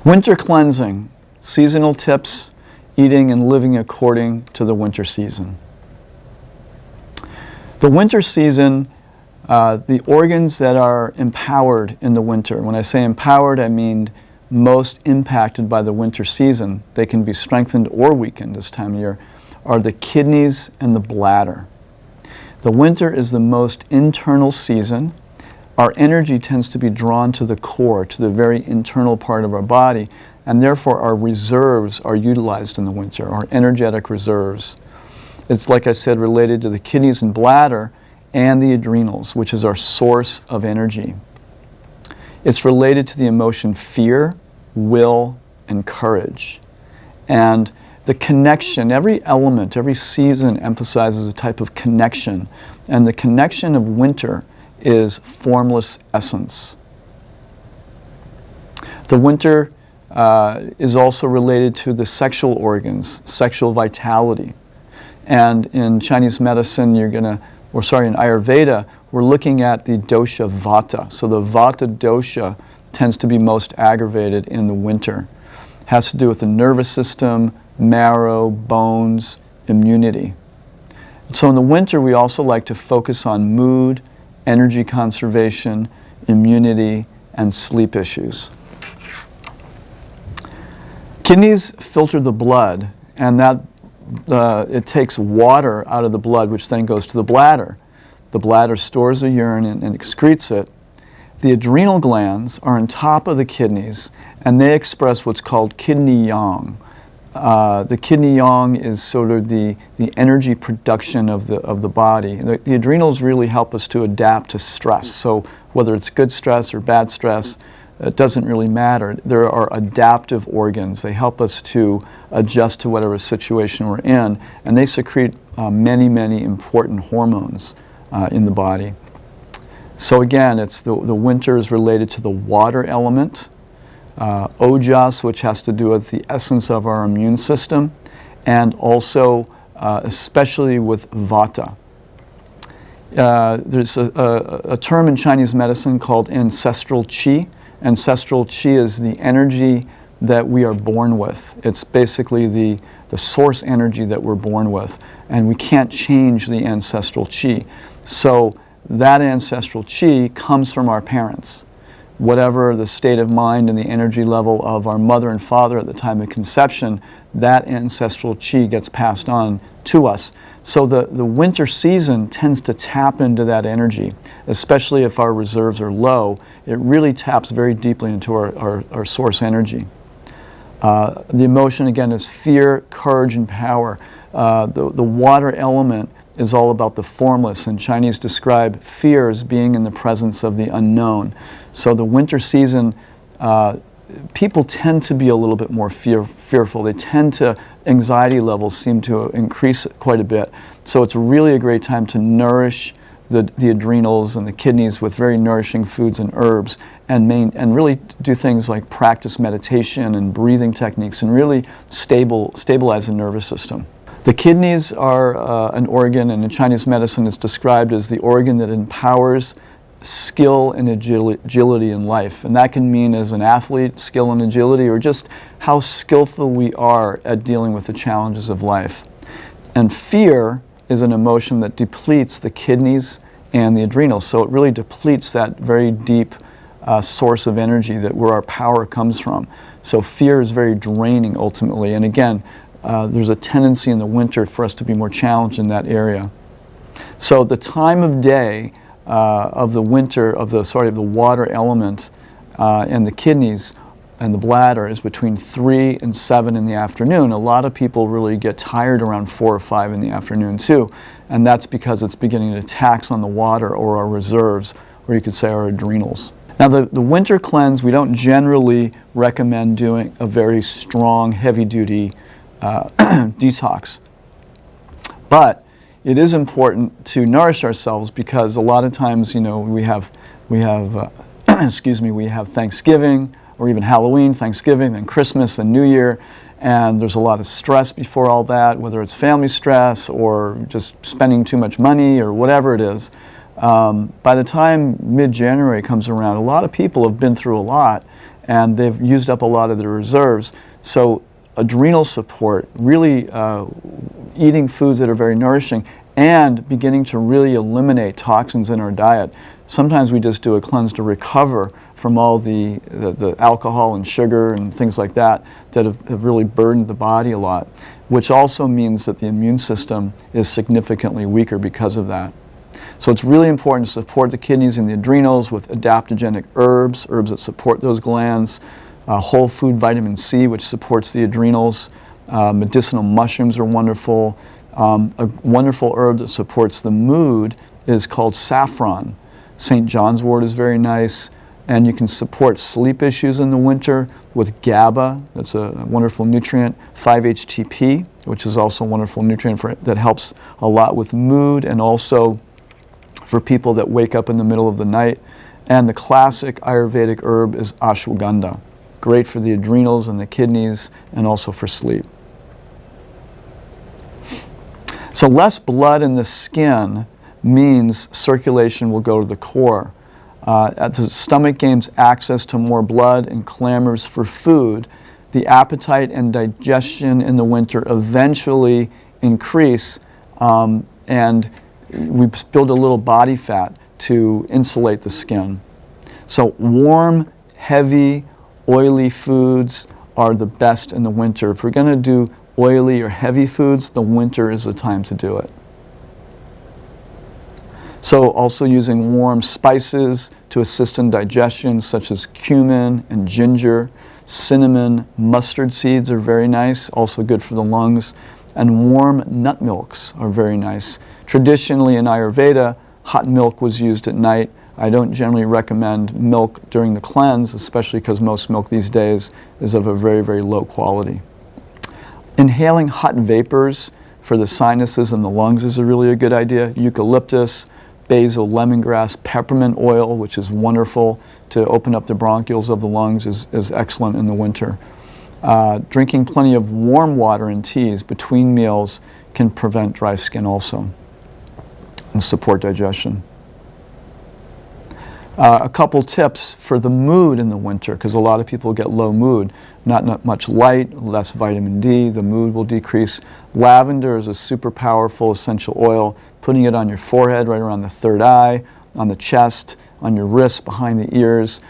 Winter cleansing, seasonal tips, eating and living according to the winter season. The winter season, the organs that are empowered in the winter, when I say empowered, I mean most impacted by the winter season, they can be strengthened or weakened this time of year, are the kidneys and the bladder. The winter is the most internal season. Our energy tends to be drawn to the core, to the very internal part of our body, and therefore our reserves are utilized in the winter, our energetic reserves. It's, like I said, related to the kidneys and bladder and the adrenals, which is our source of energy. It's related to the emotion fear, will, and courage. And the connection, every element, every season emphasizes a type of connection. And the connection of winter is formless essence. The winter is also related to the sexual organs, sexual vitality. And in Chinese medicine, in Ayurveda, we're looking at the dosha vata. So the vata dosha tends to be most aggravated in the winter. It has to do with the nervous system, marrow, bones, immunity. So in the winter, we also like to focus on mood, energy conservation, immunity, and sleep issues. Kidneys filter the blood, and it takes water out of the blood, which then goes to the bladder. The bladder stores the urine and excretes it. The adrenal glands are on top of the kidneys, and they express what's called kidney yang. The kidney yang is sort of the energy production of the body. The adrenals really help us to adapt to stress. So whether it's good stress or bad stress, it doesn't really matter. There are adaptive organs. They help us to adjust to whatever situation we're in, and they secrete many, many important hormones in the body. So again, it's the winter is related to the water element, ojas, which has to do with the essence of our immune system, and also especially with vata. There's a term in Chinese medicine called ancestral qi. Ancestral qi is the energy that we are born with. It's basically the source energy that we're born with, and we can't change the ancestral qi. So that ancestral qi comes from our parents. Whatever the state of mind and the energy level of our mother and father at the time of conception, that ancestral qi gets passed on to us. So the winter season tends to tap into that energy, especially if our reserves are low. It really taps very deeply into our source energy. The emotion, again, is fear, courage, and power. The water element is all about the formless, and Chinese describe fear as being in the presence of the unknown. So the winter season, people tend to be a little bit more fearful. They tend to, anxiety levels seem to increase quite a bit. So it's really a great time to nourish the adrenals and the kidneys with very nourishing foods and herbs, and really do things like practice meditation and breathing techniques and really stabilize the nervous system. The kidneys are an organ, and in Chinese medicine it's described as the organ that empowers skill and agility in life. And that can mean as an athlete, skill and agility, or just how skillful we are at dealing with the challenges of life. And fear is an emotion that depletes the kidneys and the adrenals. So it really depletes that very deep source of energy where our power comes from. So fear is very draining ultimately. And again, there's a tendency in the winter for us to be more challenged in that area. So the time of day of the winter, of the water element and the kidneys and the bladder is between 3 and 7 in the afternoon. A lot of people really get tired around 4 or 5 in the afternoon too, and that's because it's beginning to tax on the water or our reserves, or you could say our adrenals. Now the winter cleanse, we don't generally recommend doing a very strong, heavy-duty detox. But it is important to nourish ourselves, because a lot of times, we have we have Thanksgiving, or even Halloween, Thanksgiving, and Christmas and New Year, and there's a lot of stress before all that, whether it's family stress or just spending too much money or whatever it is. By the time mid-January comes around, a lot of people have been through a lot, and they've used up a lot of their reserves. So adrenal support, really eating foods that are very nourishing and beginning to really eliminate toxins in our diet. Sometimes we just do a cleanse to recover from all the alcohol and sugar and things like that that have really burdened the body a lot, which also means that the immune system is significantly weaker because of that. So it's really important to support the kidneys and the adrenals with adaptogenic herbs that support those glands, whole food vitamin C, which supports the adrenals. Medicinal mushrooms are wonderful. A wonderful herb that supports the mood is called saffron. St. John's wort is very nice, and you can support sleep issues in the winter with GABA. That's a wonderful nutrient. 5-HTP, which is also a wonderful nutrient that helps a lot with mood and also for people that wake up in the middle of the night. And the classic Ayurvedic herb is ashwagandha. Great for the adrenals and the kidneys and also for sleep. So less blood in the skin means circulation will go to the core. As the stomach gains access to more blood and clamors for food, the appetite and digestion in the winter eventually increase, and we build a little body fat to insulate the skin. So warm, heavy, oily foods are the best in the winter. If we're going to do oily or heavy foods, the winter is the time to do it. So also using warm spices to assist in digestion, such as cumin and ginger, cinnamon, mustard seeds are very nice, also good for the lungs, and warm nut milks are very nice. Traditionally in Ayurveda, hot milk was used at night. I don't generally recommend milk during the cleanse, especially because most milk these days is of a very, very low quality. Inhaling hot vapors for the sinuses and the lungs is really a good idea. Eucalyptus, basil, lemongrass, peppermint oil, which is wonderful to open up the bronchioles of the lungs, is excellent in the winter. Drinking plenty of warm water and teas between meals can prevent dry skin also and support digestion. A couple tips for the mood in the winter, because a lot of people get low mood. Not much light, less vitamin D, the mood will decrease. Lavender is a super powerful essential oil. Putting it on your forehead, right around the third eye, on the chest, on your wrists, behind the ears.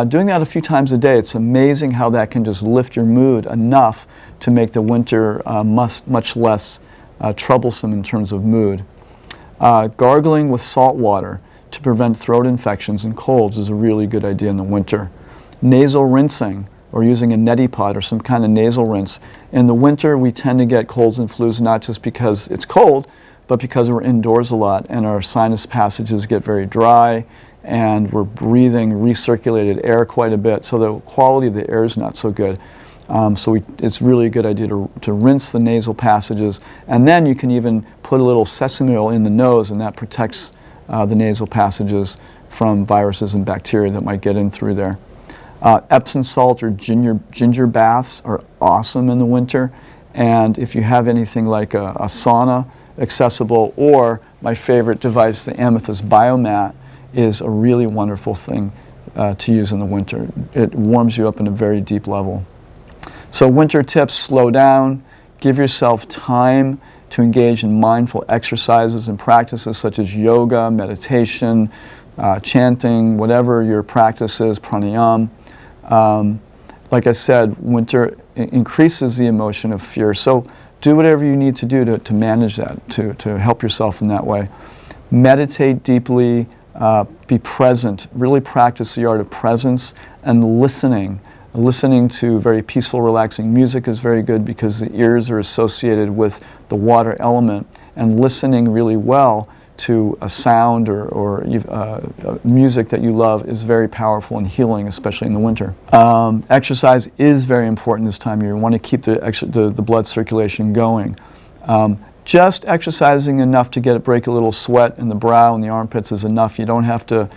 Doing that a few times a day, it's amazing how that can just lift your mood enough to make the winter much less troublesome in terms of mood. Gargling with salt water to prevent throat infections and colds is a really good idea in the winter. Nasal rinsing, or using a neti pot or some kind of nasal rinse. In the winter, we tend to get colds and flus not just because it's cold, but because we're indoors a lot and our sinus passages get very dry and we're breathing recirculated air quite a bit, so the quality of the air is not so good. It's really a good idea to rinse the nasal passages, and then you can even put a little sesame oil in the nose, and that protects the nasal passages from viruses and bacteria that might get in through there. Epsom salt or ginger baths are awesome in the winter, and if you have anything like a sauna accessible, or my favorite device, the Amethyst Biomat, is a really wonderful thing to use in the winter. It warms you up in a very deep level. So winter tips: slow down, give yourself time to engage in mindful exercises and practices such as yoga, meditation, chanting, whatever your practice is, pranayama. Like I said, winter increases the emotion of fear, so do whatever you need to do to manage that, to help yourself in that way. Meditate deeply, be present, really practice the art of presence and listening. Listening to very peaceful, relaxing music is very good because the ears are associated with the water element, and listening really well to a sound or music that you love is very powerful and healing, especially in the winter. Exercise is very important this time of year. You want to keep the blood circulation going. Just exercising enough to break a little sweat in the brow and the armpits is enough. You don't have to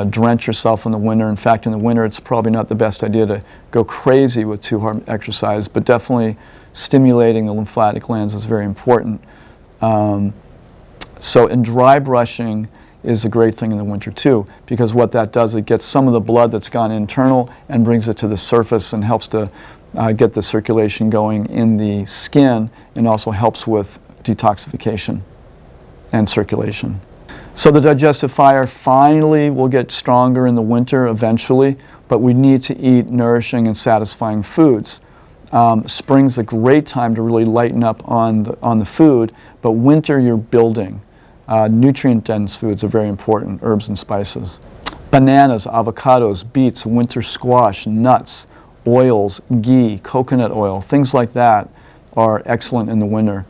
drench yourself in the winter. In fact, in the winter, it's probably not the best idea to go crazy with too hard exercise, but definitely stimulating the lymphatic glands is very important. So in dry brushing, is a great thing in the winter too, because what that does, it gets some of the blood that's gone internal and brings it to the surface and helps to get the circulation going in the skin, and also helps with detoxification and circulation. So the digestive fire finally will get stronger in the winter eventually, but we need to eat nourishing and satisfying foods. Spring's a great time to really lighten up on the food, but winter you're building. Nutrient-dense foods are very important, herbs and spices. Bananas, avocados, beets, winter squash, nuts, oils, ghee, coconut oil, things like that are excellent in the winter.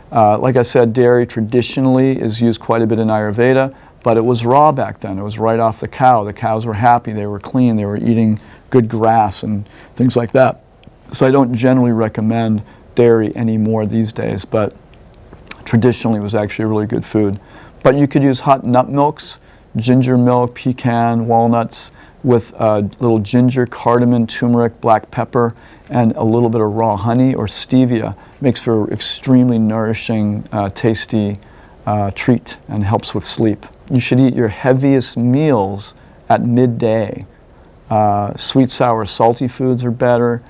Like I said, dairy traditionally is used quite a bit in Ayurveda, but it was raw back then. It was right off the cow. The cows were happy, they were clean, they were eating good grass and things like that. So I don't generally recommend dairy anymore these days, but traditionally it was actually a really good food. But you could use hot nut milks, ginger milk, pecan, walnuts, with little ginger, cardamom, turmeric, black pepper, and a little bit of raw honey or stevia. Makes for extremely nourishing, tasty treat and helps with sleep. You should eat your heaviest meals at midday. Sweet, sour, salty foods are better.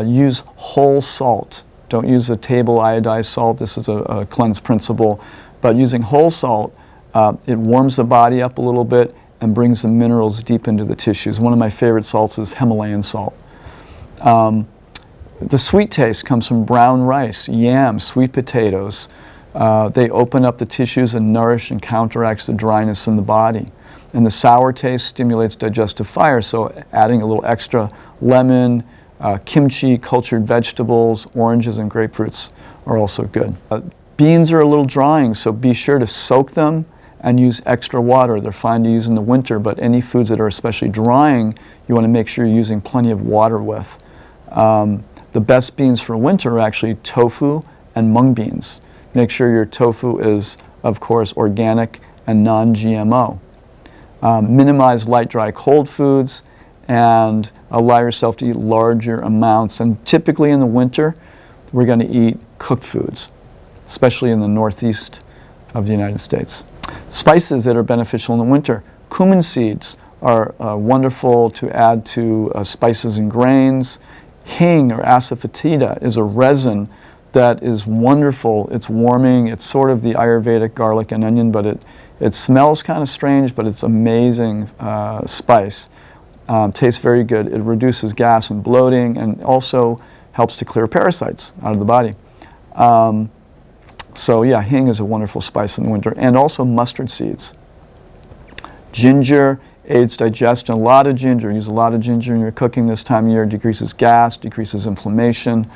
Use whole salt. Don't use the table iodized salt. This is a cleanse principle. But using whole salt, it warms the body up a little bit and brings the minerals deep into the tissues. One of my favorite salts is Himalayan salt. The sweet taste comes from brown rice, yams, sweet potatoes. They open up the tissues and nourish and counteracts the dryness in the body. And the sour taste stimulates digestive fire, so adding a little extra lemon, kimchi, cultured vegetables, oranges, and grapefruits are also good. Beans are a little drying, so be sure to soak them and use extra water. They're fine to use in the winter, but any foods that are especially drying, you want to make sure you're using plenty of water with. The best beans for winter are actually tofu and mung beans. Make sure your tofu is, of course, organic and non-GMO. Minimize light, dry, cold foods, and allow yourself to eat larger amounts. And typically in the winter, we're going to eat cooked foods, especially in the northeast of the United States. Spices that are beneficial in the winter. Cumin seeds are wonderful to add to spices and grains. Hing or asafoetida is a resin that is wonderful. It's warming. It's sort of the Ayurvedic garlic and onion, but it smells kind of strange, but it's amazing spice. Tastes very good. It reduces gas and bloating and also helps to clear parasites out of the body. So yeah, hing is a wonderful spice in the winter. And also mustard seeds. Ginger aids digestion. A lot of ginger. Use a lot of ginger in your cooking this time of year. Decreases gas, decreases inflammation.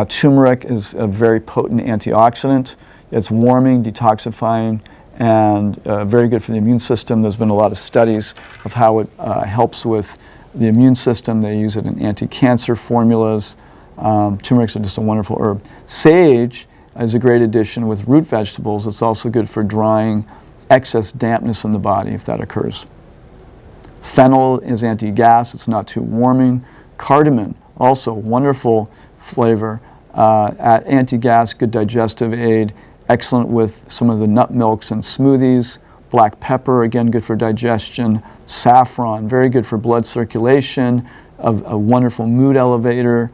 Turmeric is a very potent antioxidant. It's warming, detoxifying, and very good for the immune system. There's been a lot of studies of how it helps with the immune system. They use it in anti-cancer formulas. Turmerics are just a wonderful herb. Sage is a great addition with root vegetables. It's also good for drying excess dampness in the body if that occurs. Fennel is anti-gas. It's not too warming. Cardamom, also wonderful flavor. Anti-gas, good digestive aid. Excellent with some of the nut milks and smoothies. Black pepper, again, good for digestion. Saffron, very good for blood circulation. A wonderful mood elevator.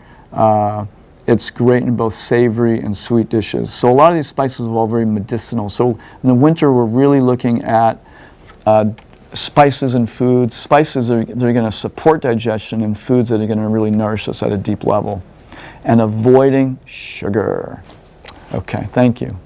It's great in both savory and sweet dishes. So a lot of these spices are all very medicinal. So in the winter, we're really looking at spices and foods. Spices they're going to support digestion, and foods that are going to really nourish us at a deep level. And avoiding sugar. Okay, thank you.